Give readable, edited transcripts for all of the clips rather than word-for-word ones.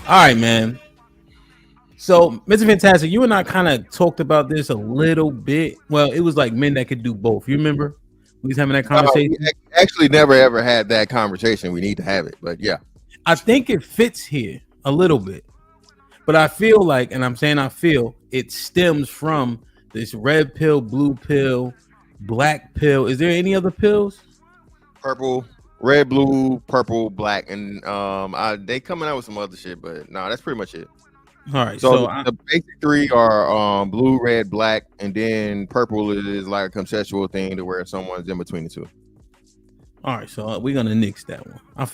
All right, man. So, Mr. Fantastic, you and I kind of talked about this a little bit. Well, it was like men that could do both. You remember we was having that No, we conversation? actually never ever had that conversation. We need to have it, but yeah. I think it fits here a little bit, but I feel like, and I'm saying I feel it stems from this red pill, blue pill, black pill. Is there any other pills? Purple, red, blue, purple, black, and they coming out with some other shit, but no, that's pretty much it. All right, So so the basic three are blue, red, black, and then purple is like a conceptual thing to where someone's in between the two. all right, so we're gonna nix that one. I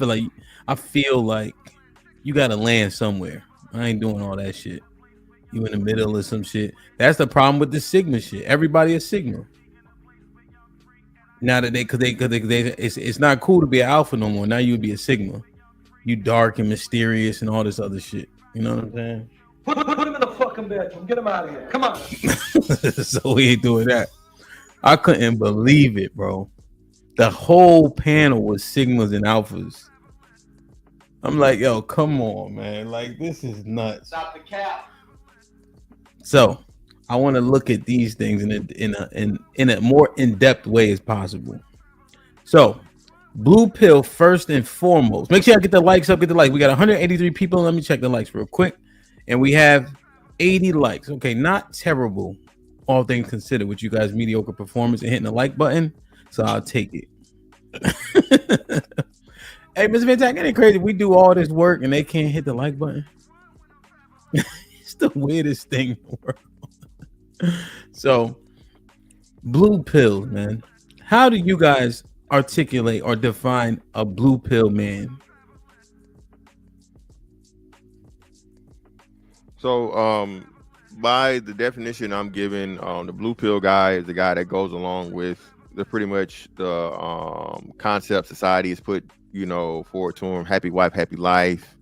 feel like you gotta land somewhere. I ain't doing all that shit. You in the middle of some shit. That's the problem with the Sigma shit. Everybody is Sigma. Now that it's not cool to be an alpha no more. Now you would be a Sigma. You dark and mysterious and all this other shit. You know what I'm saying? Put him in the fucking bedroom. Get him out of here. Come on. So we ain't doing that. I couldn't believe it, bro. The whole panel was Sigmas and Alphas. I'm like, yo, come on, man. Like, this is nuts. Stop the cap. So I want to look at these things in a more in-depth way as possible. So, blue pill first and foremost. Make sure I get the likes up. Get the likes. We got 183 people. Let me check the likes real quick, and we have 80 likes. Okay, not terrible, all things considered. With you guys' mediocre performance and hitting the like button, so I'll take it. Hey, Mr. Vintak, ain't it crazy? We do all this work and they can't hit the like button. It's the weirdest thing in the world. So, blue pills, man. How do you guys articulate or define a blue pill man? So, by the definition I'm giving, the blue pill guy is the guy that goes along with the pretty much the concept society has put, forward to him. Happy wife, happy life,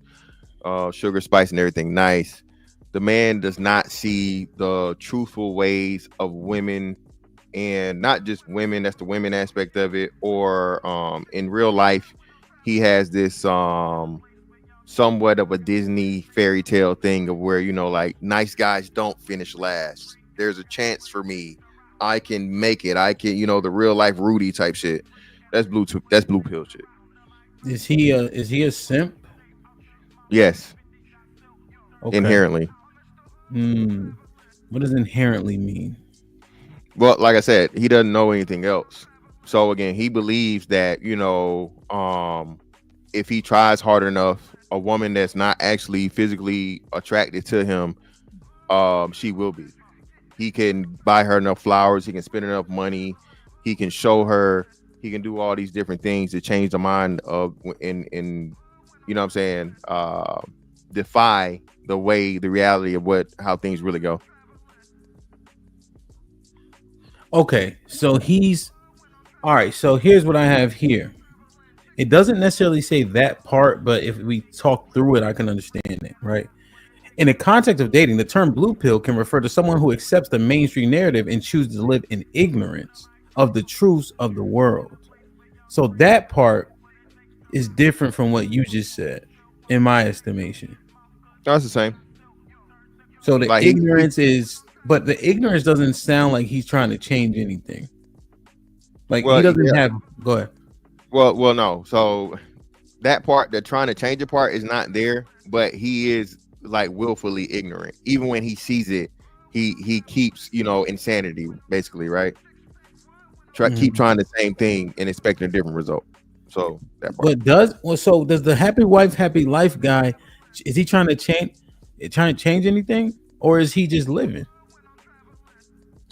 sugar, spice, and everything nice. The man does not see the truthful ways of women, and not just women. That's the women aspect of it. Or in real life, he has this somewhat of a Disney fairy tale thing of where, like, nice guys don't finish last. There's a chance for me. I can make it. I can, the real life Rudy type shit. That's blue pill shit. Is he a simp? Yes. Okay. Inherently. What does inherently mean? Well, like I said, he doesn't know anything else. So again, he believes that, if he tries hard enough, a woman that's not actually physically attracted to him, she will be. He can buy her enough flowers. He can spend enough money. He can show her. He can do all these different things to change the mind of, in you know what I'm saying, defy the reality of how things really go. Okay, so he's all right. So here's what I have here. It doesn't necessarily say that part, but if we talk through it, I can understand it, right? In the context of dating, the term blue pill can refer to someone who accepts the mainstream narrative and chooses to live in ignorance of the truths of the world. So that part is different from what you just said, in my estimation. That's the same. So the ignorance but the ignorance doesn't sound like he's trying to change anything. Like, he doesn't have. Go ahead. Well, no. So that part, the trying to change the part, is not there, but he is like willfully ignorant. Even when he sees it, he keeps, insanity, basically, right? Keep trying the same thing and expecting a different result. So that part. But does the happy wife, happy life guy, is he trying to change anything, or is he just living?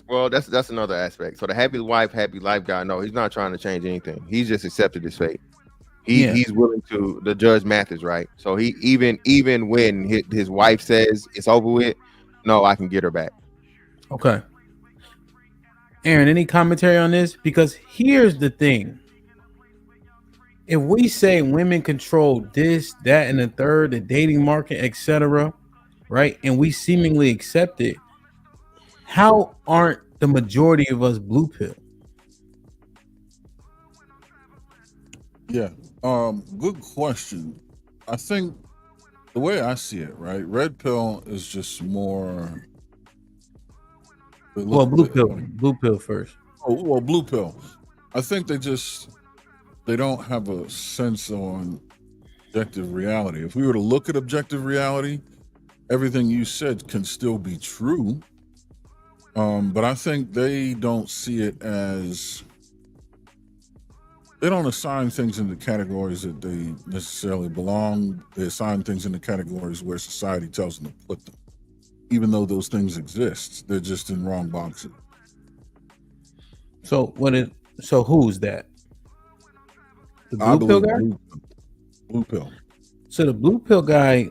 Well, that's another aspect. So the happy wife, happy life guy, no, he's not trying to change anything. He's just accepted his fate. He's willing to. The Judge Math is right. So he even when his wife says it's over with, no, I can get her back. Okay. Aaron, any commentary on this? Because here's the thing. If we say women control this, that, and the third, the dating market, etc., right, and we seemingly accept it, how aren't the majority of us blue pill? Yeah. Good question. I think the way I see it, right? Red pill is just more. Well, blue pill first. Oh, well, blue pill. I think they don't have a sense on objective reality. If we were to look at objective reality, everything you said can still be true. But I think they don't see it as, they don't assign things into categories that they necessarily belong. They assign things into categories where society tells them to put them. Even though those things exist, they're just in wrong boxes. So who's that? The blue pill guy? Blue pill. So the blue pill guy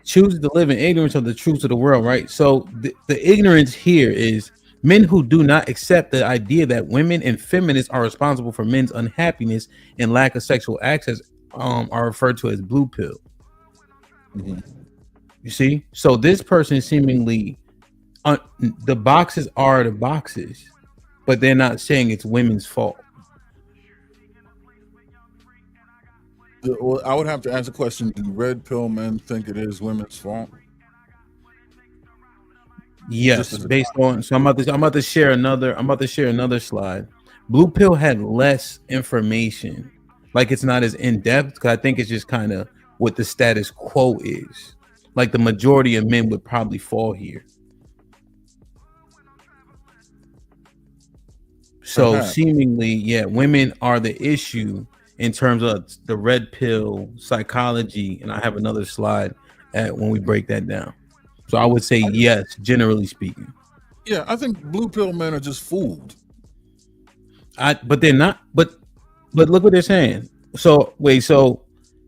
chooses to live in ignorance of the truths of the world, right? So the ignorance here is men who do not accept the idea that women and feminists are responsible for men's unhappiness and lack of sexual access are referred to as blue pill. Mm-hmm. You see? So this person seemingly, the boxes are the boxes, but they're not saying it's women's fault. I would have to ask the question: do red pill men think it is women's fault? Yes, based on. So I'm about to share another slide. Blue pill had less information, like it's not as in depth. Because I think it's just kind of what the status quo is. Like the majority of men would probably fall here. So seemingly, yeah, women are the issue in terms of the red pill psychology, and I have another slide when we break that down. So I would say yes, generally speaking. Yeah, I think blue pill men are just fooled. But they're not. But look what they're saying. So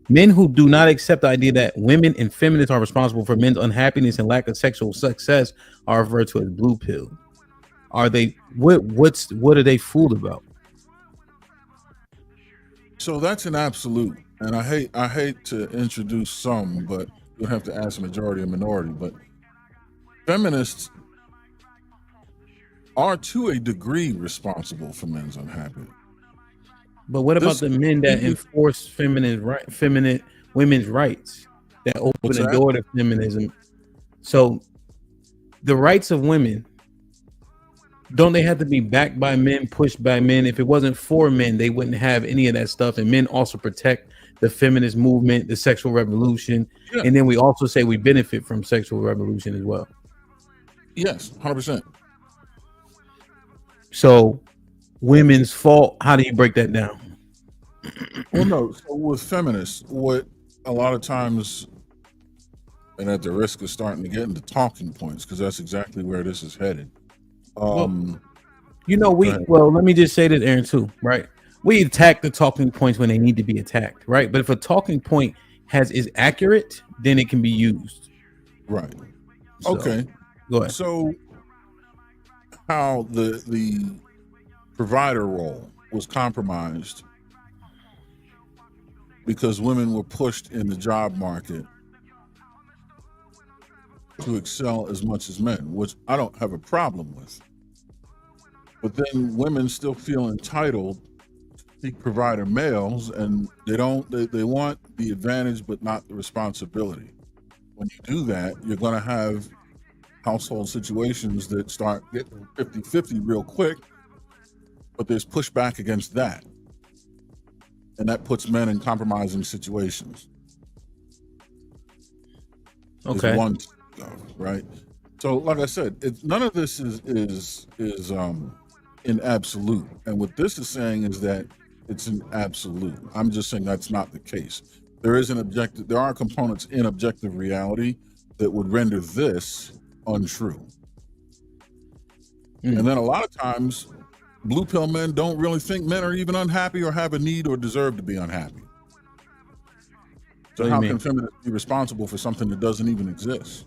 men who do not accept the idea that women and feminists are responsible for men's unhappiness and lack of sexual success are referred to as blue pill. Are they? What are they fooled about? So that's an absolute, and I hate to introduce some, but you'll have to ask majority or minority. But feminists are to a degree responsible for men's unhappiness. But what about the men that enforce women's rights, that open the door to feminism? So the rights of women, don't they have to be backed by men, pushed by men? If it wasn't for men, they wouldn't have any of that stuff. And men also protect the feminist movement, the sexual revolution. Yeah. And then we also say we benefit from sexual revolution as well. Yes, 100%. So women's fault, how do you break that down? Well, no, so with feminists, what a lot of times, and at the risk of starting to get into talking points, because that's exactly where this is headed. Let me just say this, Aaron, too, right? We attack the talking points when they need to be attacked, right? But if a talking point is accurate, then it can be used. Right. So, okay. Go ahead. So how the provider role was compromised because women were pushed in the job market to excel as much as men, which I don't have a problem with. But then women still feel entitled to be provider males, and they want the advantage but not the responsibility. When you do that, you're going to have household situations that start getting 50-50 real quick, but there's pushback against that. And that puts men in compromising situations. Okay. One, right? So, like I said, none of this is in absolute. And what this is saying is that it's an absolute. I'm just saying that's not the case. There are components in objective reality that would render this untrue. And then a lot of times, blue pill men don't really think men are even unhappy or have a need or deserve to be unhappy. So how can feminists be responsible for something that doesn't even exist?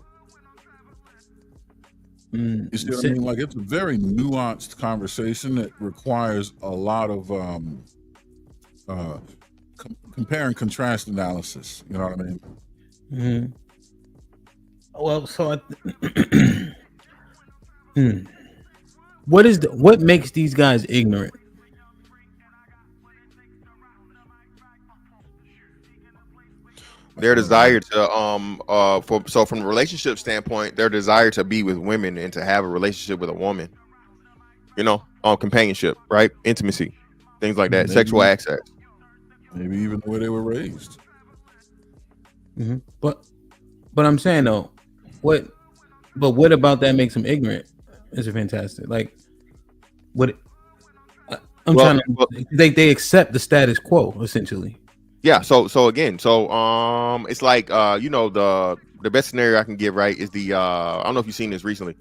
You see what I mean? Like, it's a very nuanced conversation that requires a lot of compare and contrast analysis. You know what I mean? Mm-hmm. Well, so what makes these guys ignorant? Their desire to from a relationship standpoint, their desire to be with women and to have a relationship with a woman, companionship, right? Intimacy, things like that, sexual access. Maybe even the way they were raised. Mm-hmm. But I'm saying though, what about that makes them ignorant? Is it fantastic? Like, what? I'm trying to. They accept the status quo essentially. Yeah. So it's like the best scenario I can give, right, is the I don't know if you've seen this recently.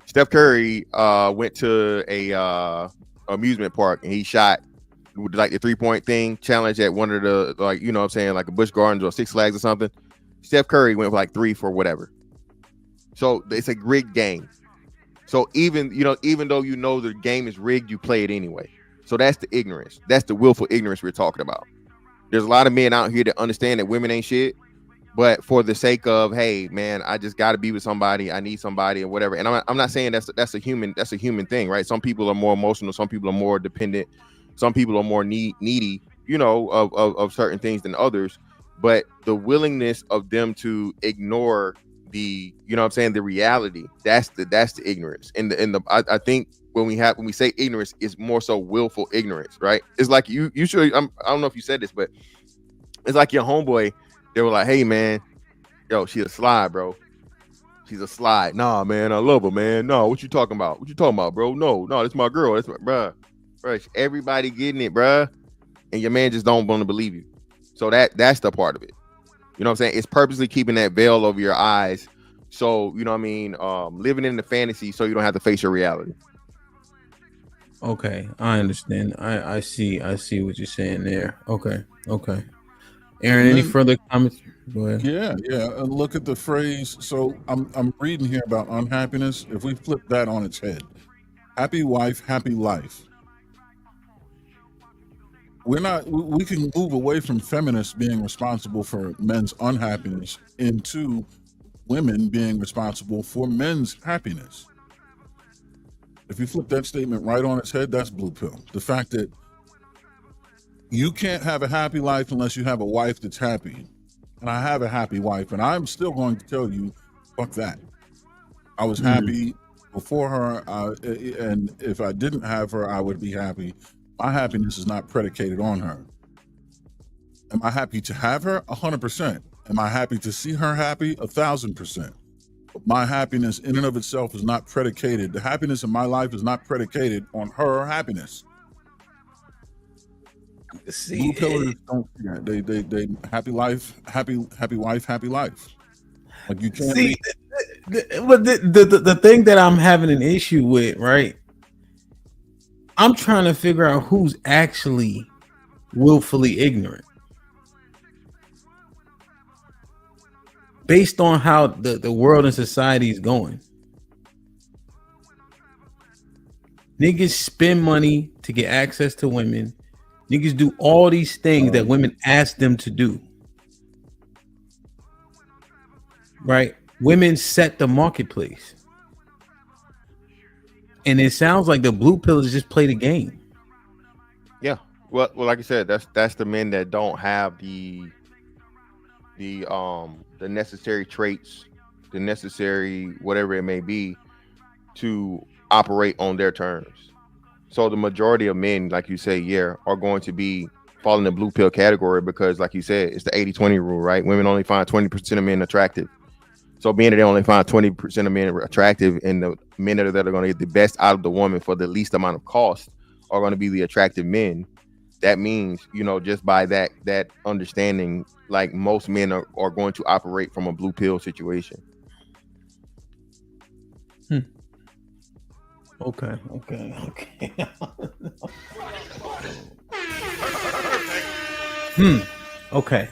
Steph Curry went to a amusement park and he shot like the 3-point thing challenge at one of the, like, what I'm saying, like a Busch Gardens or Six Flags or something. Steph Curry went for like 3 for whatever. So it's a rigged game. So even though the game is rigged, you play it anyway. So that's the ignorance. That's the willful ignorance we're talking about. There's a lot of men out here that understand that women ain't shit, but for the sake of, hey man, I just got to be with somebody, I need somebody or whatever. And I'm not saying that's a human thing, right? Some people are more emotional, some people are more dependent, some people are more needy, of certain things than others. But the willingness of them to ignore the, the reality, that's the ignorance. I think when we say ignorance, it's more so willful ignorance, right? It's like you should, I don't know if you said this, but it's like your homeboy, they were like, hey man, yo, she a slide, bro. She's a slide. Nah, man, I love her, man. No, what you talking about? What you talking about, bro? No, that's my girl. That's my bruh. Everybody getting it, bruh. And your man just don't want to believe you. So that's the part of it. You know what I'm saying? It's purposely keeping that veil over your eyes. So, living in the fantasy so you don't have to face your reality. Okay, I understand. I see what you're saying there. Okay. Aaron, any further comments? Go ahead. Yeah. Look at the phrase. So I'm reading here about unhappiness. If we flip that on its head, happy wife, happy life. We can move away from feminists being responsible for men's unhappiness into women being responsible for men's happiness. If you flip that statement right on its head, that's blue pill. The fact that you can't have a happy life unless you have a wife that's happy. And I have a happy wife, and I'm still going to tell you, fuck that. I was happy before her, and if I didn't have her, I would be happy. My happiness is not predicated on her. Am I happy to have her? 100%. Am I happy to see her happy? 1,000%. But my happiness in and of itself is not predicated. The happiness in my life is not predicated on her happiness. See, blue pillars don't. Yeah, they happy life, happy wife, happy life. Like you can't. See, but the thing that I'm having an issue with, right? I'm trying to figure out who's actually willfully ignorant based on how the world and society is going. Niggas spend money to get access to women. Niggas do all these things that women ask them to do. Right? Women set the marketplace. And it sounds like the blue pillars just play the game. Yeah. Well, like I said, that's the men that don't have the necessary traits, the necessary whatever it may be to operate on their terms. So the majority of men, like you say, are going to be fall in the blue pill category because, like you said, it's the 80-20 rule, right? Women only find 20% of men attractive. So being that they only find 20% of men attractive, and the men that are going to get the best out of the woman for the least amount of cost are going to be the attractive men. That means, just by that understanding, like most men are going to operate from a blue pill situation. Okay. Okay.